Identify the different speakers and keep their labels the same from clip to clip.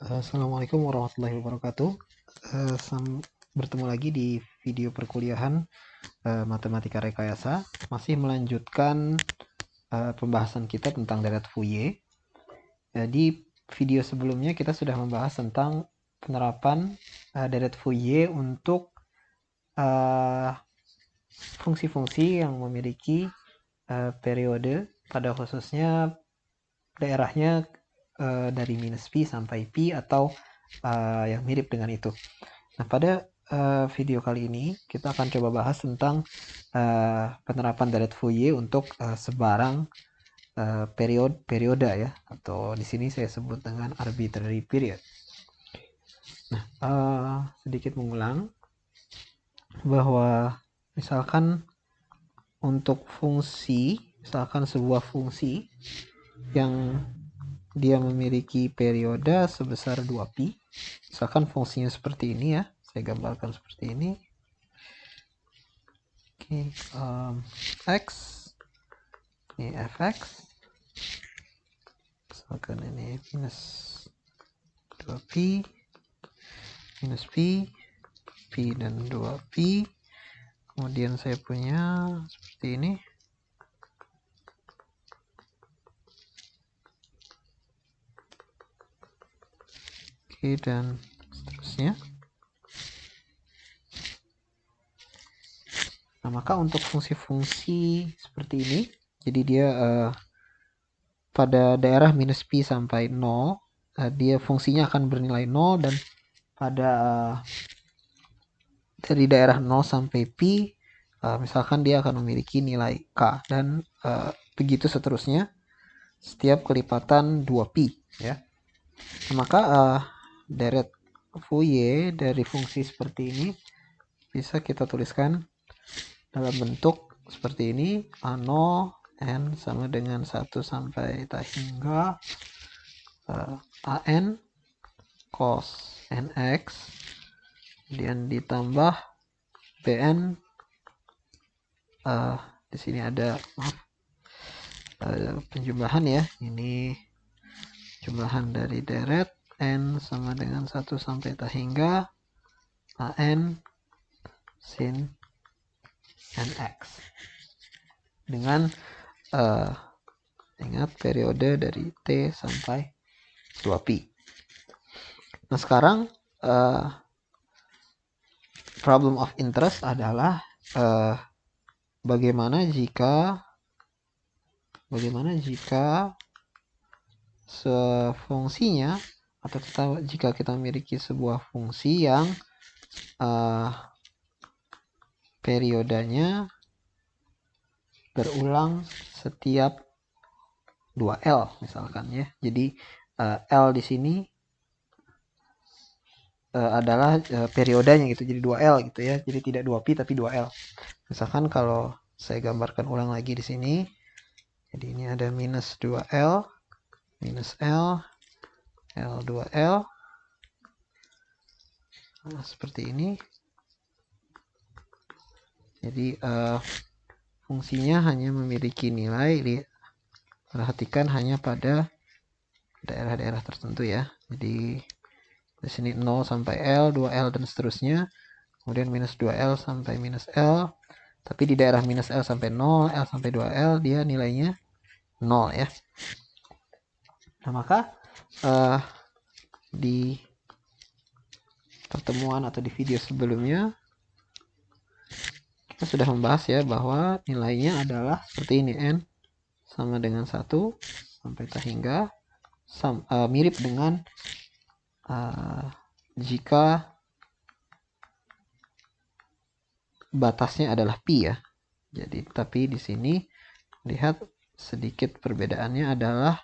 Speaker 1: Assalamualaikum warahmatullahi wabarakatuh. Bertemu lagi di video perkuliahan Matematika Rekayasa. Masih melanjutkan pembahasan kita tentang deret Fourier. Di video sebelumnya kita sudah membahas tentang penerapan deret Fourier untuk fungsi-fungsi yang memiliki periode, pada khususnya daerahnya dari minus pi sampai pi atau yang mirip dengan itu. Nah, pada video kali ini kita akan coba bahas tentang penerapan deret Fourier untuk sebarang periode ya, atau di sini saya sebut dengan arbitrary period. Nah, sedikit mengulang bahwa misalkan untuk fungsi, misalkan sebuah fungsi yang dia memiliki periode sebesar 2pi. Misalkan fungsinya seperti ini ya. Saya gambarkan seperti ini. Oke, x. Ini fx. Misalkan ini minus 2pi. Minus pi. Pi dan 2pi. Kemudian saya punya seperti ini. Oke, dan seterusnya. Nah, maka untuk fungsi-fungsi seperti ini, jadi dia pada daerah minus pi sampai 0, dia fungsinya akan bernilai 0, dan pada dari daerah 0 sampai pi, misalkan dia akan memiliki nilai k, dan begitu seterusnya setiap kelipatan 2pi ya. Nah, maka deret Fourier dari fungsi seperti ini bisa kita tuliskan dalam bentuk seperti ini. A0 n sama dengan 1 sampai tak hingga an cos nx, kemudian ditambah bn, di sini ada penjumlahan ya, ini jumlahan dari deret n sama dengan 1 sampai tak hingga an sin nx dengan ingat periode dari t sampai 2pi. Nah, sekarang problem of interest adalah bagaimana jika fungsinya, atau jika kita memiliki sebuah fungsi yang periodenya berulang setiap 2L misalkan ya. Jadi L di sini adalah periodenya gitu. Jadi 2L gitu ya. Jadi tidak 2pi tapi 2L. Misalkan kalau saya gambarkan ulang lagi di sini. Jadi ini ada minus 2L, minus L, L2L. Nah, seperti ini. Jadi fungsinya hanya memiliki nilai, perhatikan hanya pada daerah-daerah tertentu ya. Jadi di sini 0 sampai L, 2L dan seterusnya. Kemudian minus 2L sampai minus L. Tapi di daerah minus L sampai 0, L sampai 2L dia nilainya 0 ya. Nah, maka di pertemuan atau di video sebelumnya kita sudah membahas ya bahwa nilainya adalah seperti ini, n sama dengan 1 sampai tak hingga mirip dengan jika batasnya adalah pi ya. Jadi tapi di sini lihat sedikit perbedaannya adalah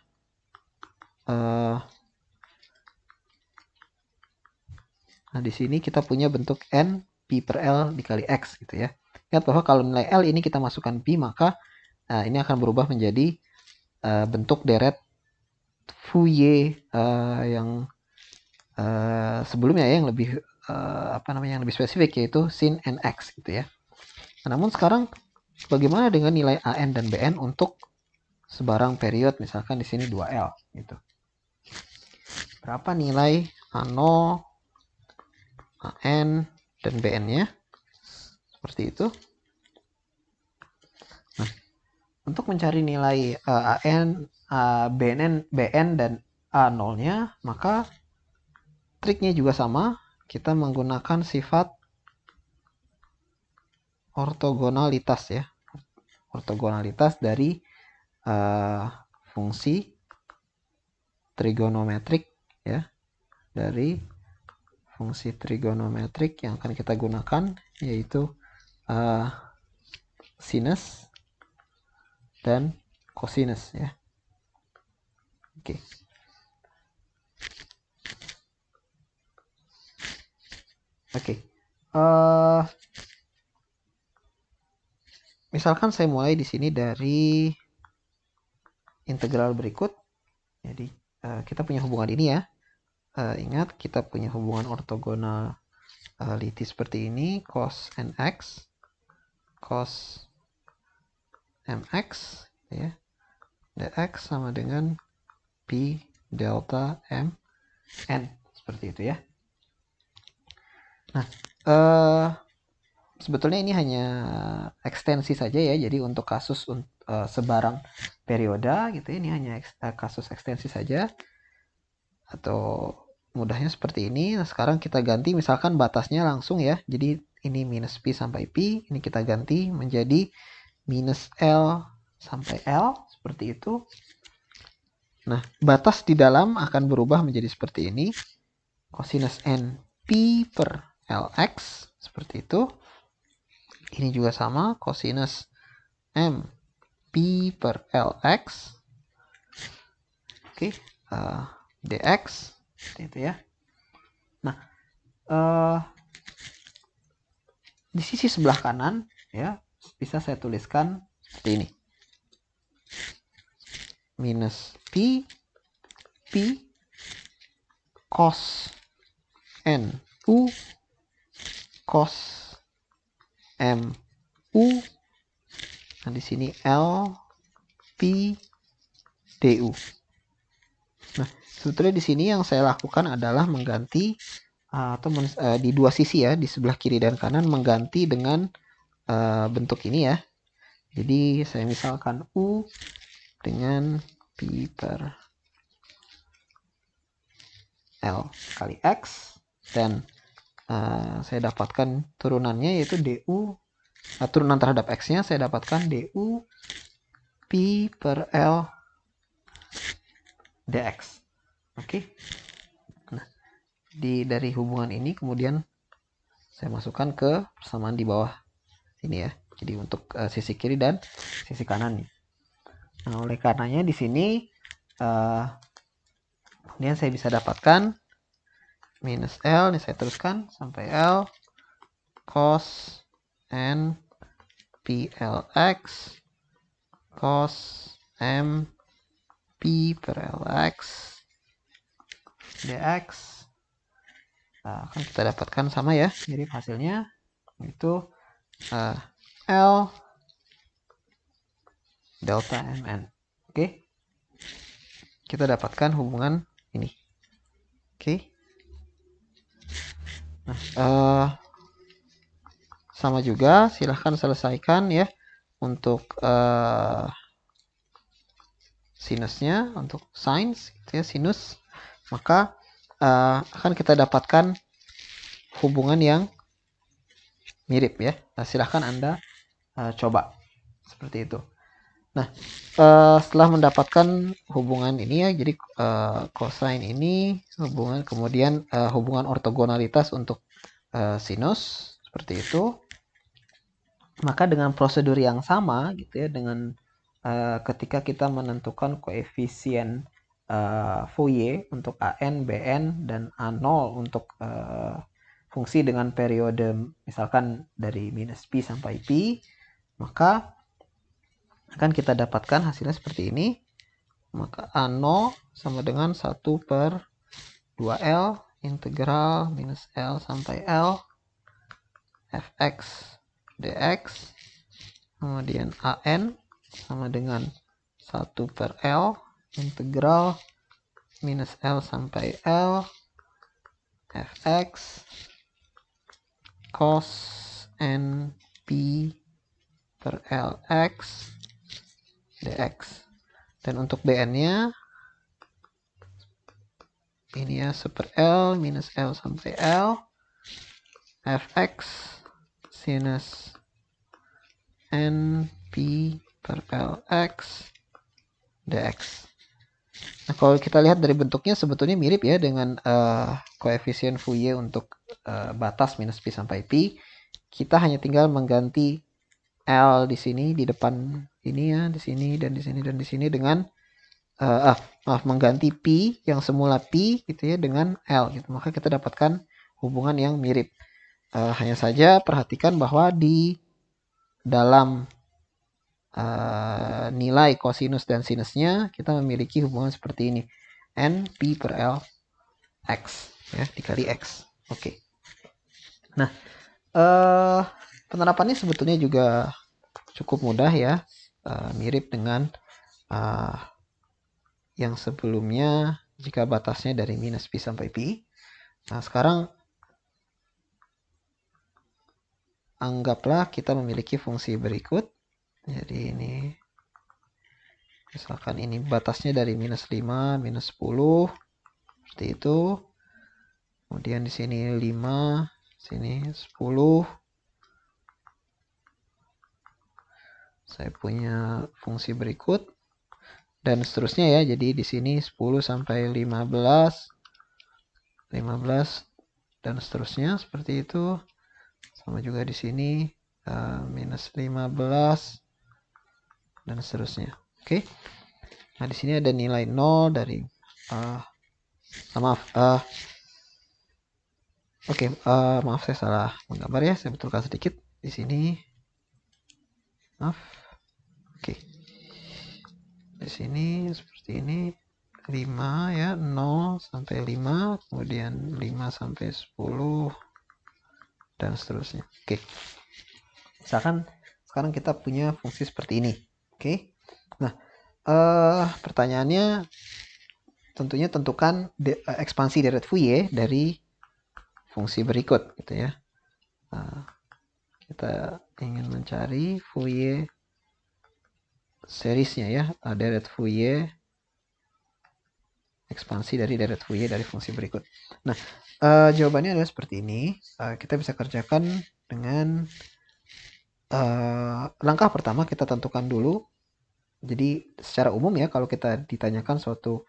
Speaker 1: nah, di sini kita punya bentuk n pi per L dikali x gitu ya. Lihat bahwa kalau nilai L ini kita masukkan pi, maka ini akan berubah menjadi bentuk deret Fourier yang sebelumnya ya, yang lebih yang lebih spesifik, yaitu sin nx gitu ya. Nah, namun sekarang bagaimana dengan nilai an dan bn untuk sebarang period, misalkan di sini 2L gitu. berapa nilai A0, AN, dan BN-nya. Seperti itu. Nah, untuk mencari nilai AN, BN, dan A0-nya, maka triknya juga sama. Kita menggunakan sifat ortogonalitas ya. Ortogonalitas dari fungsi trigonometrik ya. Dari fungsi trigonometrik yang akan kita gunakan yaitu sinus dan kosinus ya. Oke. Misalkan saya mulai di sini dari integral berikut. Jadi kita punya hubungan ini ya. Ingat kita punya hubungan ortogonalitas seperti ini, cos nx, cos mx ya, dx sama dengan pi delta m n, seperti itu ya. Nah, sebetulnya ini hanya ekstensi saja ya. Jadi untuk kasus sebarang perioda gitu, ini hanya kasus ekstensi saja. Atau mudahnya seperti ini. Nah, sekarang kita ganti misalkan batasnya langsung ya. Jadi ini minus pi sampai pi, ini kita ganti menjadi minus L sampai L, seperti itu. Nah, batas di dalam akan berubah menjadi seperti ini. Cosinus n pi per Lx, seperti itu. Ini juga sama, cosinus m pi per Lx. Oke, dx, seperti itu ya. Nah, di sisi sebelah kanan ya, bisa saya tuliskan seperti ini. Minus pi cos n u cos m u. Nah, di sini L pi du. Nah, sebetulnya di sini yang saya lakukan adalah mengganti atau di dua sisi ya, di sebelah kiri dan kanan, mengganti dengan bentuk ini ya. Jadi saya misalkan U dengan pi per L kali X, dan saya dapatkan turunannya yaitu du, turunan terhadap X nya saya dapatkan du pi per L dx. Oke. Nah, dari hubungan ini kemudian saya masukkan ke persamaan di bawah ini ya. Jadi untuk sisi kiri dan sisi kanan nih. Nah, oleh karenanya di sini kemudian saya bisa dapatkan minus L, ini saya teruskan sampai L cos n pi Lx cos m pi per Lx dx. Akan kita dapatkan sama ya. Jadi hasilnya itu L delta mn. Oke. Kita dapatkan hubungan ini. Oke. Nah, sama juga, silahkan selesaikan ya untuk sinusnya, untuk sines gitu ya, sinus. Maka akan kita dapatkan hubungan yang mirip ya. Nah, silahkan Anda coba seperti itu. Nah, setelah mendapatkan hubungan ini ya, jadi cosine ini hubungan, kemudian hubungan ortogonalitas untuk sinus seperti itu, maka dengan prosedur yang sama gitu ya, dengan ketika kita menentukan koefisien Fourier untuk AN, BN, dan A0 untuk fungsi dengan periode misalkan dari minus pi sampai pi, maka akan kita dapatkan hasilnya seperti ini. Maka A0 sama dengan 1 per 2L integral minus L sampai L fx dx, kemudian AN sama dengan 1 per L integral minus L sampai L fx cos np per Lx dx. Dan untuk Bn-nya ini ya, super L minus L sampai L fx sinus np per Lx dx. Nah, kalau kita lihat dari bentuknya sebetulnya mirip ya dengan koefisien Fourier untuk batas minus pi sampai pi. Kita hanya tinggal mengganti L di sini, di depan ini ya, di sini dan di sini dan di sini dengan mengganti pi yang semula pi gitu ya dengan L gitu. Maka kita dapatkan hubungan yang mirip. Hanya saja perhatikan bahwa di dalam nilai kosinus dan sinusnya kita memiliki hubungan seperti ini, n pi per L x ya dikali x. Oke. Nah, penerapannya sebetulnya juga cukup mudah ya, mirip dengan yang sebelumnya jika batasnya dari minus pi sampai pi. Nah, sekarang anggaplah kita memiliki fungsi berikut. Jadi ini misalkan ini batasnya dari minus 5, minus 10 seperti itu. Kemudian di sini 5, sini 10. Saya punya fungsi berikut dan seterusnya ya. Jadi di sini 10 sampai 15, 15 dan seterusnya seperti itu. Sama juga di sini minus 15 dan seterusnya. Oke. Nah, di sini ada nilai 0 dari maaf. Maaf saya salah menggambar ya. Saya betulkan sedikit di sini. Maaf. Oke. Di sini seperti ini 5 ya, 0 sampai 5, kemudian 5 sampai 10 dan seterusnya. Oke. Misalkan sekarang kita punya fungsi seperti ini. Oke. Nah, pertanyaannya tentunya tentukan ekspansi deret Fourier dari fungsi berikut gitu ya. Nah, kita ingin mencari Fourier seriesnya ya, deret Fourier, ekspansi dari deret Fourier dari fungsi berikut. Nah, jawabannya adalah seperti ini. Kita bisa kerjakan dengan langkah pertama kita tentukan dulu. Jadi secara umum ya, kalau kita ditanyakan suatu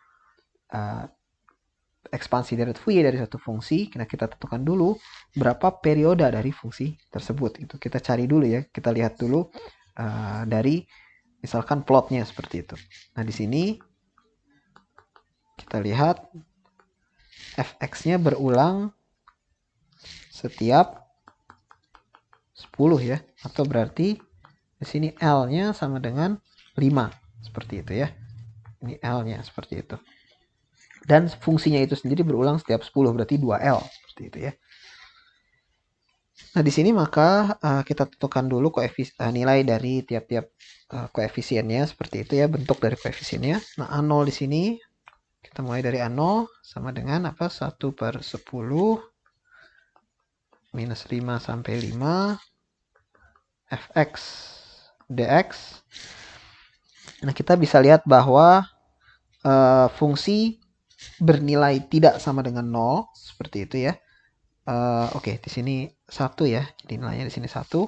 Speaker 1: ekspansi deret Fourier dari suatu fungsi, kita tentukan dulu berapa periode dari fungsi tersebut. Itu kita cari dulu ya, kita lihat dulu dari misalkan plotnya seperti itu. Nah, di sini kita lihat fx-nya berulang setiap 10 ya, atau berarti di sini L-nya sama dengan 5 seperti itu ya. Ini L-nya seperti itu. Dan fungsinya itu sendiri berulang setiap 10, berarti 2L seperti itu ya. Nah, di sini maka kita tentukan dulu nilai dari tiap-tiap koefisiennya seperti itu ya, bentuk dari koefisiennya. Nah, A0 di sini kita mulai dari A0 sama dengan apa? 1 per 10 minus 5 sampai 5 fx dx. Nah, kita bisa lihat bahwa fungsi bernilai tidak sama dengan 0 seperti itu ya. Oke, di sini 1 ya. Jadi nilainya di sini 1.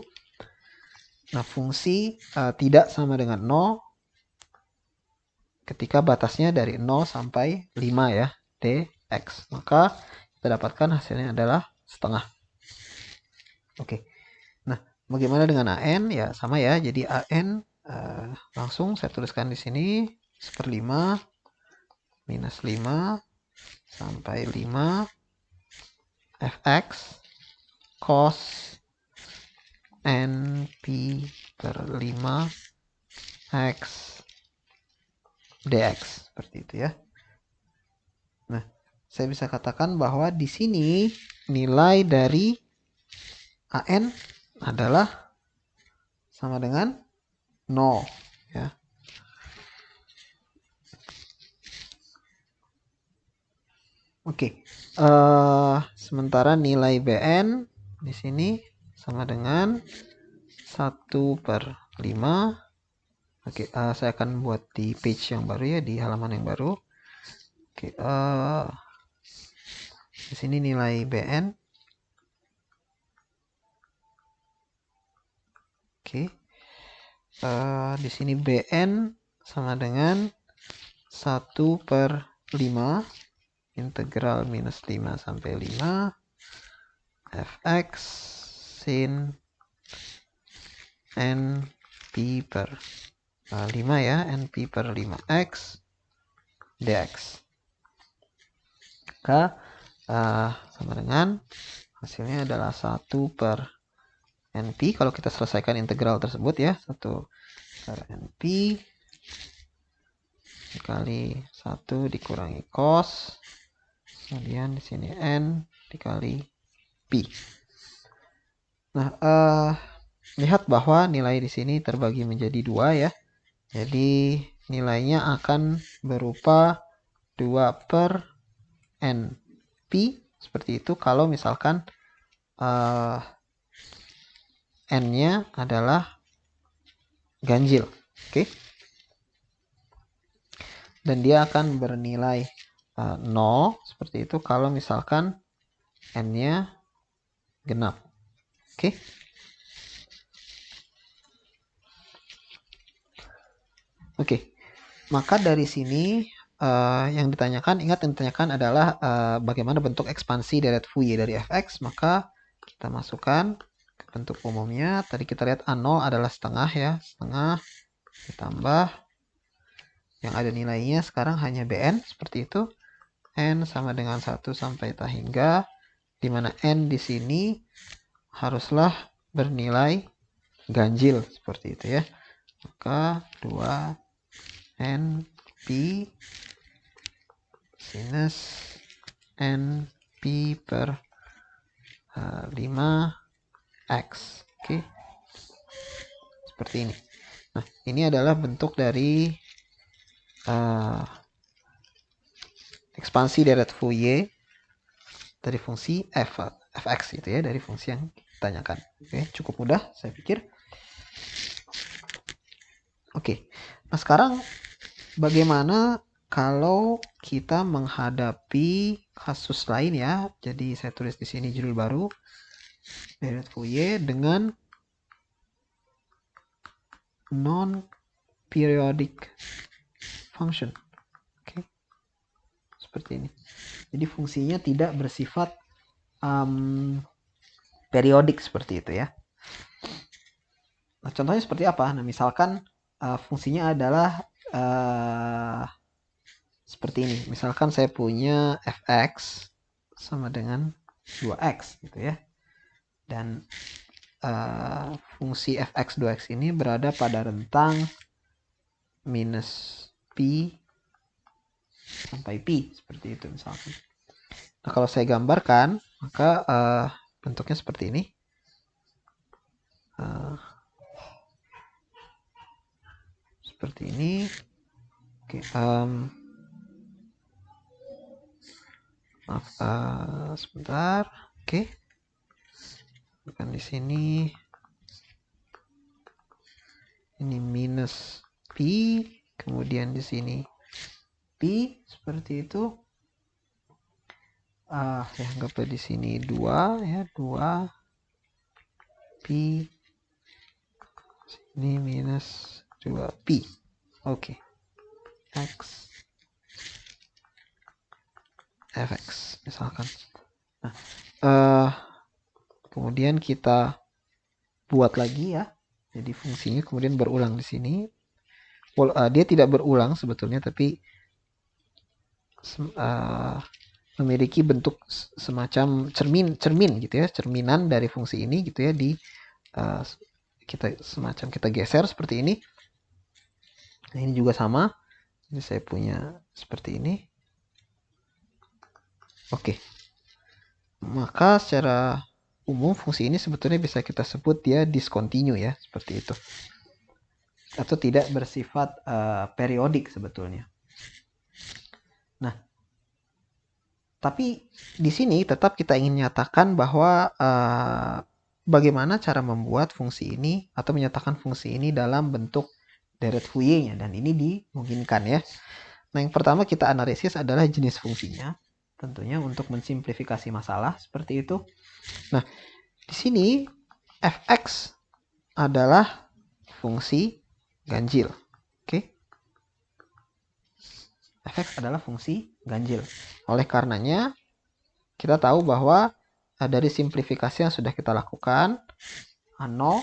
Speaker 1: Nah, fungsi tidak sama dengan 0 ketika batasnya dari 0 sampai 5 ya, dx. Maka kita dapatkan hasilnya adalah setengah. Oke. Nah, bagaimana dengan AN? Ya, sama ya. Jadi AN langsung saya tuliskan di sini 1/5 minus 5 sampai 5 fx cos np per 5 x dx seperti itu ya. Nah, saya bisa katakan bahwa di sini nilai dari AN adalah sama dengan 0 ya. Oke. Sementara nilai Bn di sini sama dengan 1/5. Oke, saya akan buat di page yang baru ya, di halaman yang baru. Oke, di sini nilai Bn. Oke. Di sini Bn sama dengan 1/5 integral minus 5 sampai 5 fx sin np per 5 ya, np per 5x dx. Maka sama dengan hasilnya adalah 1/np. Kalau kita selesaikan integral tersebut ya, 1/np dikali 1 dikurangi cos, kemudian di sini n dikali pi. Nah, lihat bahwa nilai di sini terbagi menjadi 2 ya. Jadi nilainya akan berupa 2/np seperti itu kalau misalkan n-nya adalah ganjil. Oke. Dan dia akan bernilai 0 seperti itu kalau misalkan n-nya genap. Oke. Oke. Maka dari sini yang ditanyakan, ingat yang ditanyakan adalah bagaimana bentuk ekspansi deret Fourier dari fx. Maka kita masukkan ke bentuk umumnya. Tadi kita lihat A0 adalah setengah ya, setengah ditambah yang ada nilainya sekarang hanya Bn seperti itu. N sama dengan 1 sampai tak hingga, di mana N di sini haruslah bernilai ganjil seperti itu ya. Maka 2NP sinus NP per 5x. Oke. Seperti ini. Nah, ini adalah bentuk dari ekspansi deret Fourier dari fungsi fx gitu ya, dari fungsi yang ditanyakan. Oke, cukup mudah saya pikir. Oke. Nah, sekarang bagaimana kalau kita menghadapi kasus lain ya? Jadi saya tulis di sini judul baru, deret Fourier dengan non-periodic function. Oke. Seperti ini. Jadi fungsinya tidak bersifat periodik seperti itu ya. Nah, contohnya seperti apa? Nah, misalkan fungsinya adalah seperti ini. Misalkan saya punya fx sama dengan 2x gitu ya. Dan fungsi fx 2x ini berada pada rentang minus pi sampai pi seperti itu misalkan. Nah, kalau saya gambarkan, maka bentuknya seperti ini. Seperti ini. Oke, maaf, sebentar. Oke. Bukan di sini. Ini minus pi, kemudian di sini pi seperti itu. Ya anggaplah di sini 2 ya, 2 pi, ini minus 2 pi. Oke. X fx misalkan. Nah, kemudian kita buat lagi ya. Jadi fungsinya kemudian berulang di sini. Dia tidak berulang sebetulnya, tapi memiliki bentuk semacam cermin gitu ya, cerminan dari fungsi ini gitu ya, di kita geser seperti ini. Nah, ini juga sama. Jadi saya punya seperti ini. Oke. Maka secara umum fungsi ini sebetulnya bisa kita sebut dia discontinue ya, seperti itu. Atau tidak bersifat periodik sebetulnya. Nah, Tapi di sini tetap kita ingin nyatakan bahwa bagaimana cara membuat fungsi ini atau menyatakan fungsi ini dalam bentuk deret Fourier-nya, dan ini dimungkinkan ya. Nah, yang pertama kita analisis adalah jenis fungsinya, tentunya untuk mensimplifikasi masalah seperti itu. Nah, di sini fx adalah fungsi ganjil. Oke. Fx adalah fungsi ganjil. Oleh karenanya, kita tahu bahwa dari simplifikasi yang sudah kita lakukan, A0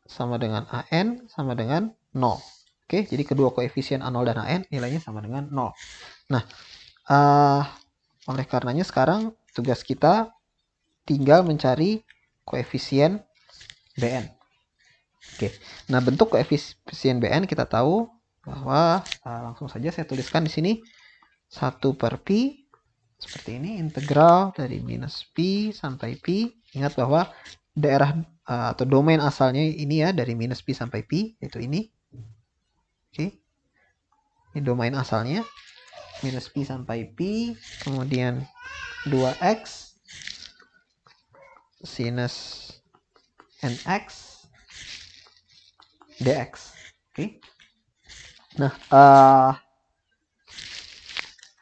Speaker 1: sama dengan AN sama dengan 0. Oke, jadi kedua koefisien A0 dan AN nilainya sama dengan 0. Nah, oleh karenanya sekarang tugas kita tinggal mencari koefisien Bn. Oke, nah bentuk koefisien Bn kita tahu bahwa langsung saja saya tuliskan di sini 1 per Pi seperti ini, integral dari minus Pi sampai Pi. Ingat bahwa daerah atau domain asalnya ini ya, dari minus Pi sampai Pi, yaitu ini. Oke, ini domain asalnya minus Pi sampai Pi, kemudian 2x sinus nx dx. Oke. Nah,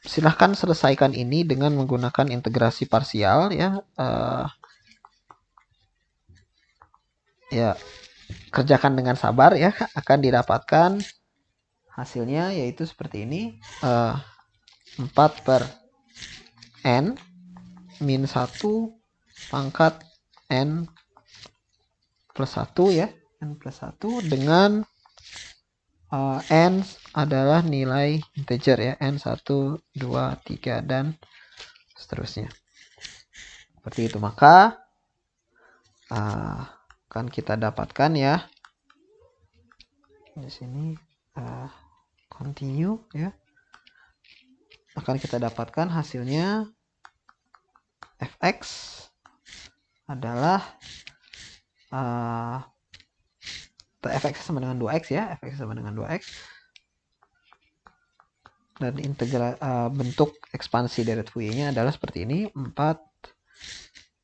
Speaker 1: silahkan selesaikan ini dengan menggunakan integrasi parsial ya. Ya, kerjakan dengan sabar ya, akan didapatkan hasilnya yaitu seperti ini. 4 per n min 1 pangkat n plus 1 ya, n plus 1 dengan n adalah nilai integer ya, n 1, 2, 3 dan seterusnya. Seperti itu, maka akan kita dapatkan ya di sini continue ya, akan kita dapatkan hasilnya fx adalah fx sama dengan 2x ya, fx sama dengan 2x, dan integral bentuk ekspansi deret Fourier-nya adalah seperti ini, 4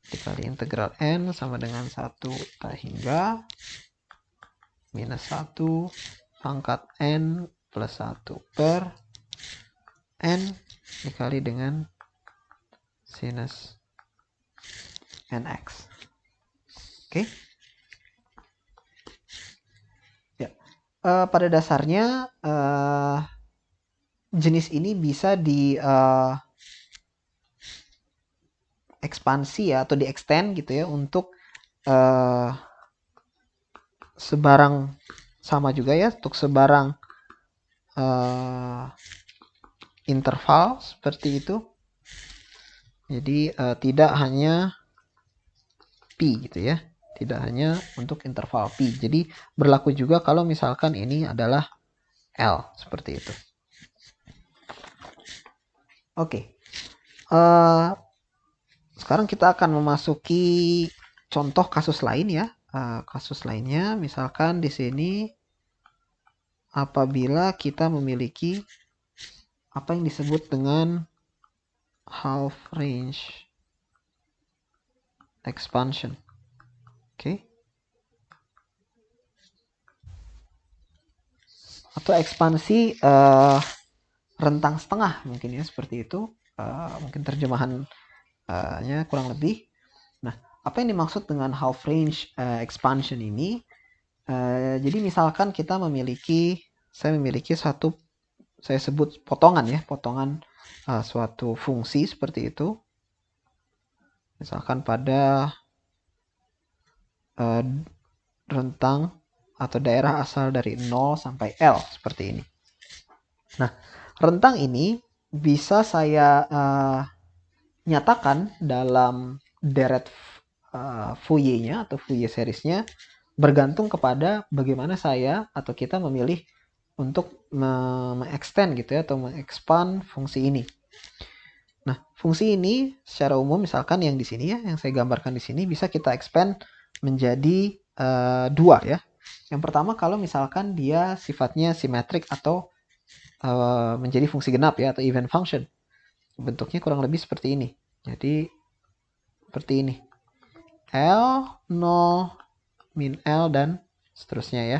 Speaker 1: dikali integral n sama dengan 1 hingga minus 1 pangkat n plus 1 per n dikali dengan sinus nx. Oke. Ya. Pada dasarnya jenis ini bisa di ekspansi ya, atau di extend gitu ya, untuk sebarang sama juga ya, untuk sebarang interval seperti itu. Jadi tidak hanya pi gitu ya, tidak hanya untuk interval pi. Jadi berlaku juga kalau misalkan ini adalah L seperti itu. Oke. Sekarang kita akan memasuki contoh kasus lain ya. Kasus lainnya misalkan di sini apabila kita memiliki apa yang disebut dengan half range expansion. Oke. Atau ekspansi rentang setengah mungkin ya, seperti itu. Mungkin terjemahannya kurang lebih. Nah, apa yang dimaksud dengan half range expansion ini? Jadi misalkan kita saya memiliki satu, saya sebut potongan ya, potongan suatu fungsi seperti itu. Misalkan pada rentang atau daerah asal dari 0 sampai L seperti ini. Nah, rentang ini bisa saya nyatakan dalam deret Fourier-nya atau Fourier series-nya bergantung kepada bagaimana saya atau kita memilih untuk mengextend gitu ya, atau mengexpand fungsi ini. Nah, fungsi ini secara umum misalkan yang di sini ya, yang saya gambarkan di sini bisa kita expand menjadi dua ya. Yang pertama kalau misalkan dia sifatnya simetrik atau menjadi fungsi genap ya, atau even function. bentuknya kurang lebih seperti ini. Jadi seperti ini. L, 0, min L, dan seterusnya ya.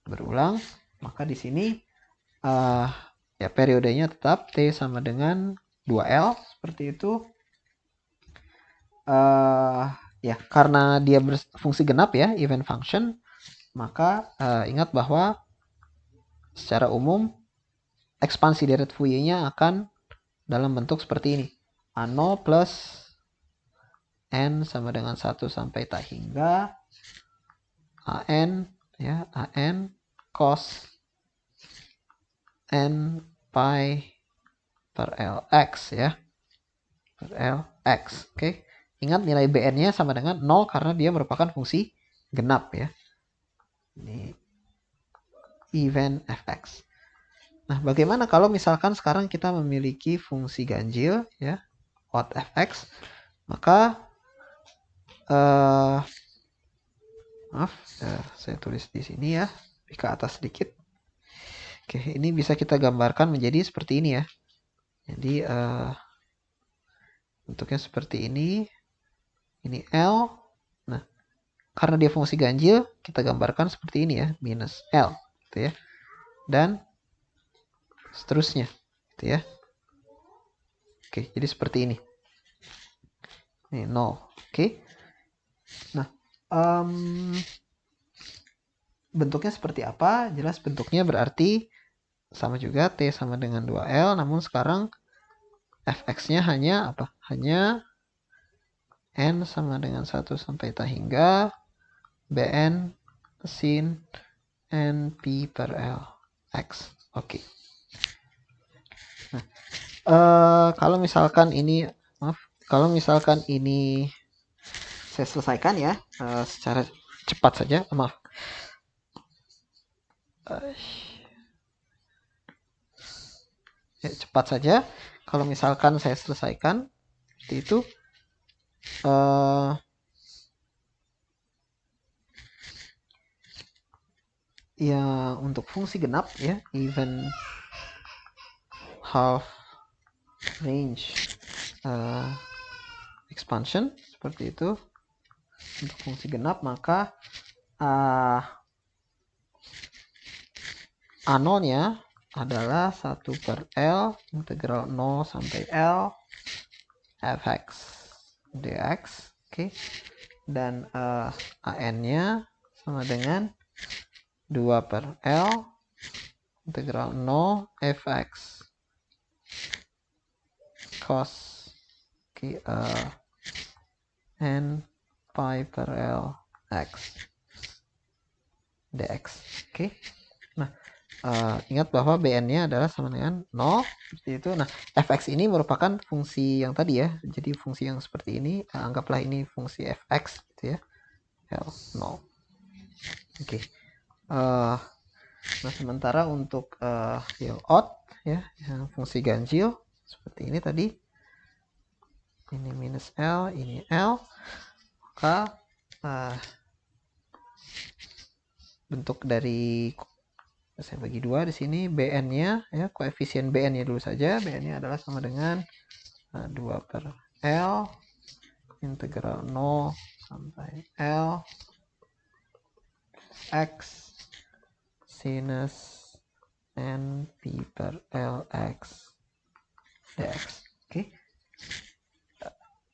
Speaker 1: Berulang. Maka di sini ya periodenya tetap T sama dengan 2L. Seperti itu. Ya karena dia berfungsi genap ya, event function, maka ingat bahwa secara umum ekspansi deret Fourier-nya akan dalam bentuk seperti ini. A0 plus N sama dengan 1 sampai tak hingga AN ya, AN cos N pi per Lx ya. Per Lx. Oke. Ingat nilai Bn-nya sama dengan 0 karena dia merupakan fungsi genap ya. Ini event fx. Nah, bagaimana kalau misalkan sekarang kita memiliki fungsi ganjil ya, odd fx, maka saya tulis di sini ya, ke atas sedikit. Oke, ini bisa kita gambarkan menjadi seperti ini ya. Jadi bentuknya seperti ini. Ini L. Nah, karena dia fungsi ganjil, kita gambarkan seperti ini ya, minus L, gitu ya. Dan seterusnya, gitu ya. Oke, jadi seperti ini. Ini 0. Oke. Nah, bentuknya seperti apa? Jelas bentuknya berarti sama juga T sama dengan 2L, namun sekarang fx-nya hanya apa? Hanya N sama dengan 1 sampai tak hingga Bn sin N pi per L x. Oke. Nah, kalau misalkan ini, kalau misalkan ini saya selesaikan ya secara cepat saja, maaf. Cepat saja. Kalau misalkan saya selesaikan seperti itu, ya untuk fungsi genap ya, even half range expansion seperti itu. Untuk fungsi genap maka A0-nya adalah 1 per L integral 0 sampai L fx dx. Oke. Dan AN-nya sama dengan 2 per L integral 0 fx cos N pi per L x dx. Oke. Nah, ingat bahwa Bn-nya adalah sama dengan 0 seperti itu. Nah, fx ini merupakan fungsi yang tadi ya. Jadi fungsi yang seperti ini, anggaplah ini fungsi fx gitu ya. L 0. Oke. Nah, sementara untuk yang odd ya, yang fungsi ganjil seperti ini tadi. Ini minus L, ini L. Maka bentuk dari, saya bagi dua di sini, Bn-nya ya, koefisien Bn-nya dulu saja. Bn-nya adalah sama dengan 2 per L integral 0 sampai L x sinus N pi per L x dx. Oke.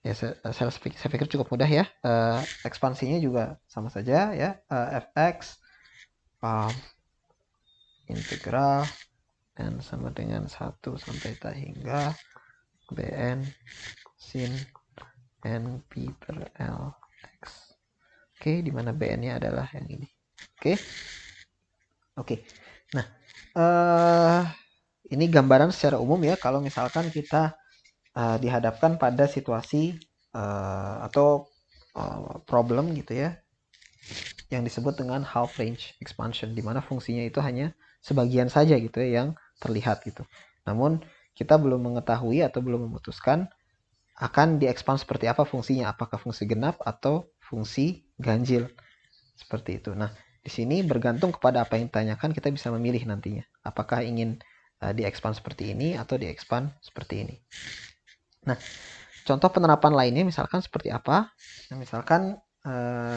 Speaker 1: Ya, saya pikir cukup mudah ya. Ekspansinya juga sama saja ya. Fx integral N sama dengan 1 sampai tak hingga Bn sin N pi per L x. Oke, di mana Bn-nya adalah yang ini. Oke. Nah, ini gambaran secara umum ya kalau misalkan kita dihadapkan pada situasi atau problem gitu ya, yang disebut dengan half range expansion, di mana fungsinya itu hanya sebagian saja gitu ya yang terlihat gitu. Namun kita belum mengetahui atau belum memutuskan akan diekspand seperti apa fungsinya, apakah fungsi genap atau fungsi ganjil seperti itu. Nah, di sini bergantung kepada apa yang ditanyakan, kita bisa memilih nantinya apakah ingin di-expand seperti ini atau di-expand seperti ini. Nah, contoh penerapan lainnya misalkan seperti apa? Nah, misalkan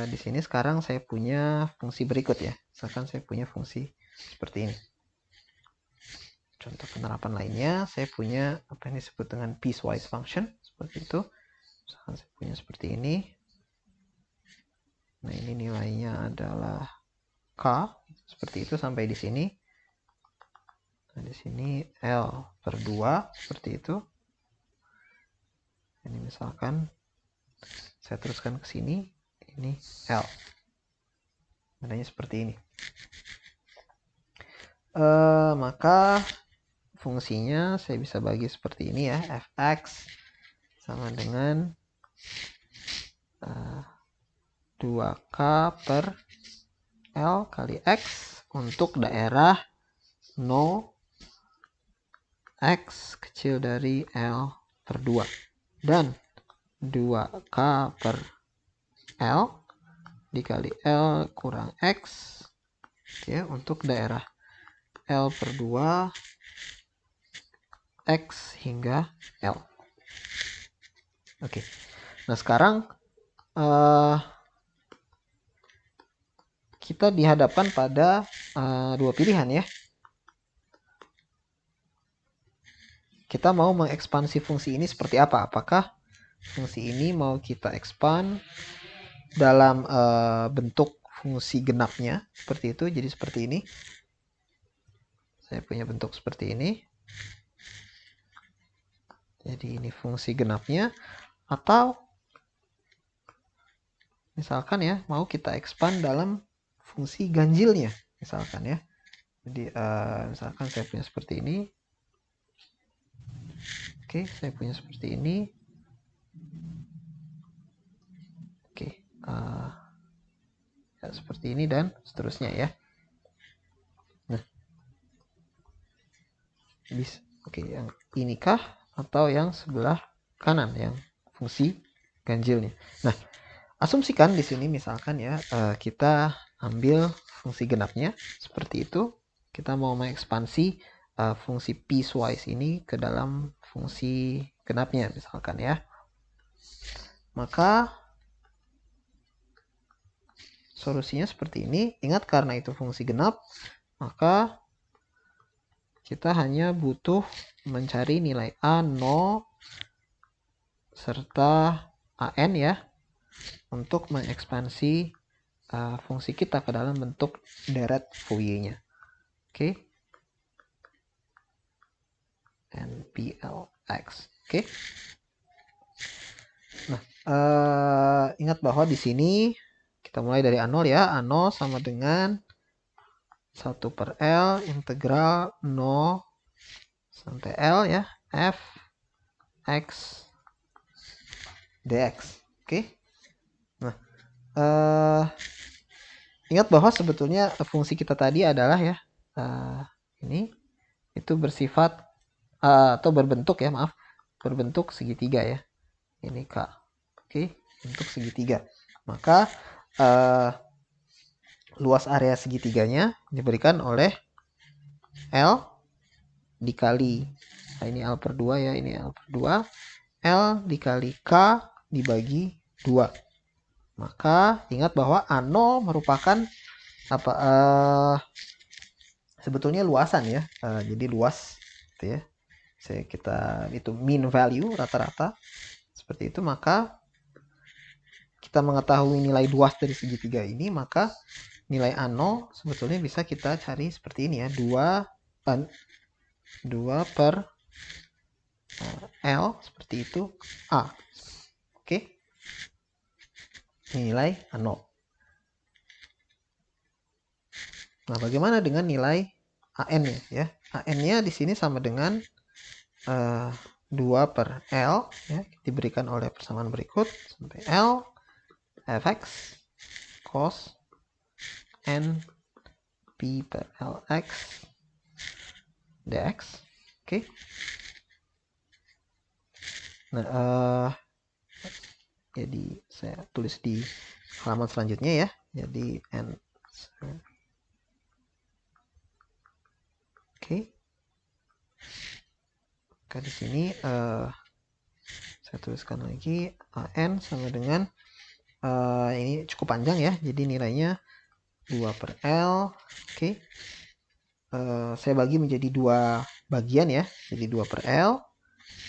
Speaker 1: di sini sekarang saya punya fungsi berikut ya. Misalkan saya punya fungsi seperti ini. Contoh penerapan lainnya, saya punya apa yang disebut dengan piecewise function seperti itu. Misalkan saya punya seperti ini. Nah, ini nilainya adalah K seperti itu sampai di sini. Nah, di sini L per 2 seperti itu. Ini misalkan saya teruskan ke sini, ini L. Adanya seperti ini. Maka fungsinya saya bisa bagi seperti ini ya, fx sama dengan 2k per L kali x untuk daerah no x kecil dari L per 2 dan 2k per L dikali L kurang x ya, untuk daerah L per 2 X hingga L. Oke. Nah, sekarang kita dihadapkan pada dua pilihan ya. Kita mau mengekspansi fungsi ini seperti apa? Apakah fungsi ini mau kita expand dalam bentuk fungsi genapnya seperti itu, jadi seperti ini. Saya punya bentuk seperti ini. Jadi ini fungsi genapnya, atau misalkan ya mau kita expand dalam fungsi ganjilnya misalkan ya. Jadi misalkan saya punya seperti ini. Oke, saya punya seperti ini. Oke, ya, seperti ini dan seterusnya ya. Nah, bisa. Oke, yang inikah atau yang sebelah kanan yang fungsi ganjilnya. Nah, asumsikan di sini misalkan ya kita ambil fungsi genapnya seperti itu. Kita mau mengekspansi fungsi piecewise ini ke dalam fungsi genapnya misalkan ya. Maka solusinya seperti ini. Ingat, karena itu fungsi genap, maka kita hanya butuh mencari nilai A0 serta AN ya untuk mengekspansi fungsi kita ke dalam bentuk deret Fourier-nya. Oke. NPLX. Oke. Nah, ingat bahwa di sini kita mulai dari A0 ya. A0 sama dengan 1 per L integral 0 sampai L ya, f x dx. Oke. Nah, ingat bahwa sebetulnya fungsi kita tadi adalah ya ini itu bersifat atau berbentuk ya, maaf, berbentuk segitiga ya. Ini K. Oke, bentuk segitiga. Maka luas area segitiganya diberikan oleh L dikali, nah ini L per 2 ya, ini L per 2, L dikali K dibagi 2. Maka ingat bahwa A0 merupakan apa sebetulnya luasan ya, jadi luas gitu ya. Kita itu mean value rata-rata seperti itu. Maka kita mengetahui nilai luas dari segitiga ini, maka nilai A0 sebetulnya bisa kita cari seperti ini ya, 2 per L seperti itu A. Oke. Nilai A0. Nah, bagaimana dengan nilai AN-nya ya? AN-nya di sini sama dengan 2 per L ya, diberikan oleh persamaan berikut sampai L fx cos n p per Lx dx. Oke. Nah, jadi saya tulis di halaman selanjutnya ya. Jadi n. Oke. Maka di sini saya tuliskan lagi AN sama dengan ini cukup panjang ya, jadi nilainya 2 per L. Oke. Saya bagi menjadi 2 bagian ya, jadi 2 per L.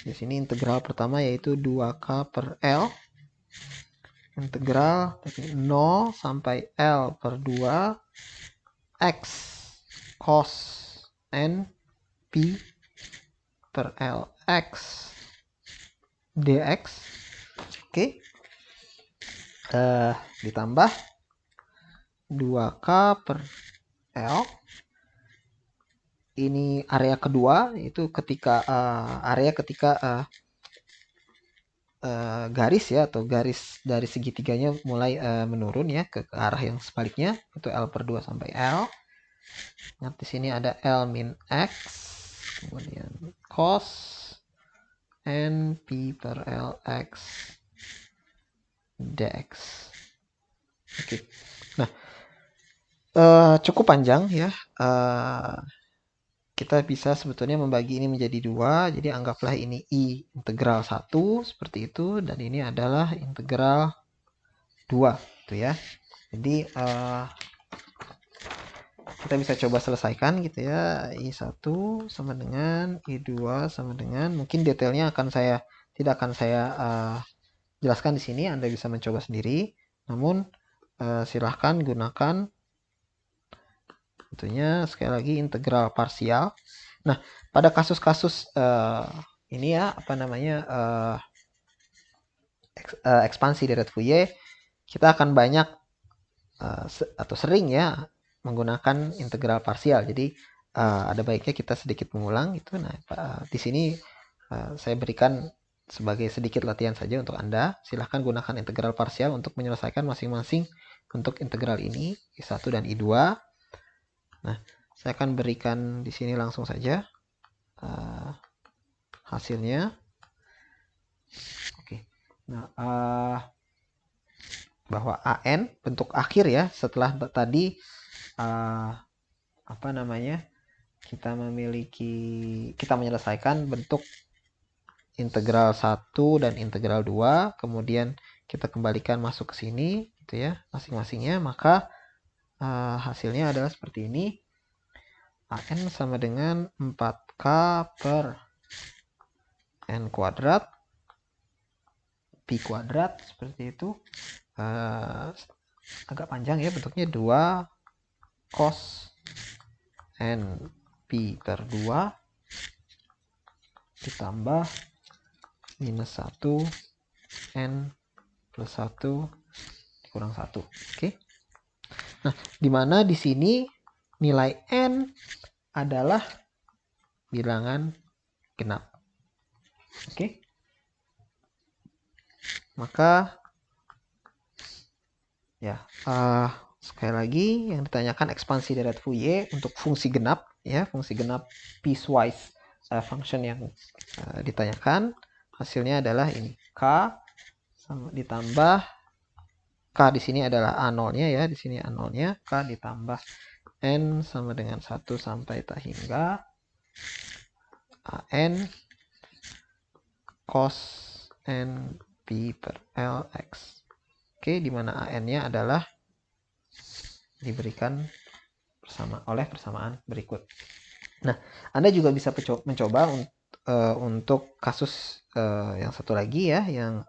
Speaker 1: Di sini integral pertama yaitu 2K per L. Integral dari 0 sampai L per 2 X cos N P per L X dx. Oke. Ditambah 2K per L. Ini area kedua, itu ketika area ketika garis ya, atau garis dari segitiganya mulai menurun ya ke arah yang sebaliknya, itu L per 2 sampai L. Nah, di sini ada L min X, kemudian cos N P per L X dx. Oke. Nah, cukup panjang ya. Kita bisa sebetulnya membagi ini menjadi 2. Jadi anggaplah ini I integral 1 seperti itu, dan ini adalah integral 2 gitu ya. Jadi kita bisa coba selesaikan gitu ya. I1 sama dengan I2 sama dengan, mungkin detailnya tidak akan saya jelaskan di sini, Anda bisa mencoba sendiri. Namun silahkan gunakan tentunya sekali lagi integral parsial. Nah, pada kasus-kasus ini ya, apa namanya, ekspansi deret Fourier, kita akan banyak atau sering ya menggunakan integral parsial. Jadi ada baiknya kita sedikit mengulang itu. Nah, di sini saya berikan sebagai sedikit latihan saja untuk Anda. Silahkan gunakan integral parsial untuk menyelesaikan masing-masing untuk integral ini, I1 dan I2. Nah, saya akan berikan di sini langsung saja hasilnya. Oke. Nah, bahwa AN bentuk akhir ya, setelah tadi apa namanya, kita menyelesaikan bentuk integral 1 dan integral 2, kemudian kita kembalikan masuk ke sini gitu ya, masing-masingnya, maka hasilnya adalah seperti ini. AN sama dengan 4K per N kuadrat Pi kuadrat, seperti itu. Agak panjang ya bentuknya, 2 cos N Pi per 2 ditambah minus 1 N plus 1 kurang 1. Oke. Nah, dimana di sini nilai N adalah bilangan genap. Oke. Maka ya, sekali lagi yang ditanyakan ekspansi deret Fourier untuk fungsi genap ya, fungsi genap piecewise function yang ditanyakan, hasilnya adalah ini K ditambah K di sini adalah A0-nya ya, di sini A0-nya, K ditambah N sama dengan 1 sampai tak hingga AN cos N Pi per Lx. Oke, di mana AN-nya adalah diberikan oleh persamaan berikut. Nah, Anda juga bisa mencoba untuk kasus yang satu lagi ya, yang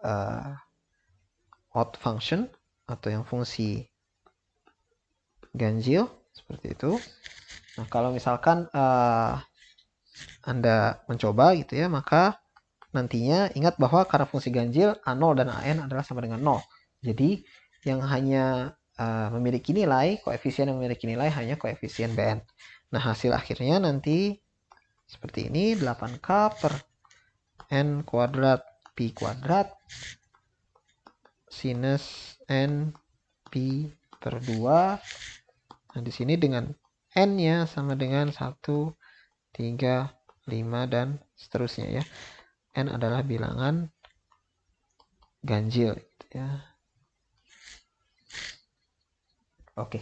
Speaker 1: odd function atau yang fungsi ganjil seperti itu. Nah, kalau misalkan Anda mencoba gitu ya, maka nantinya ingat bahwa karena fungsi ganjil A0 dan AN adalah sama dengan 0. Jadi yang hanya memiliki nilai, koefisien yang memiliki nilai hanya koefisien Bn. Nah, hasil akhirnya nanti seperti ini, 8K per N kuadrat Pi kuadrat sinus N Pi per 2. Nah, di sini dengan N-nya sama dengan 1, 3, 5, dan seterusnya ya. N adalah bilangan ganjil gitu ya. Oke.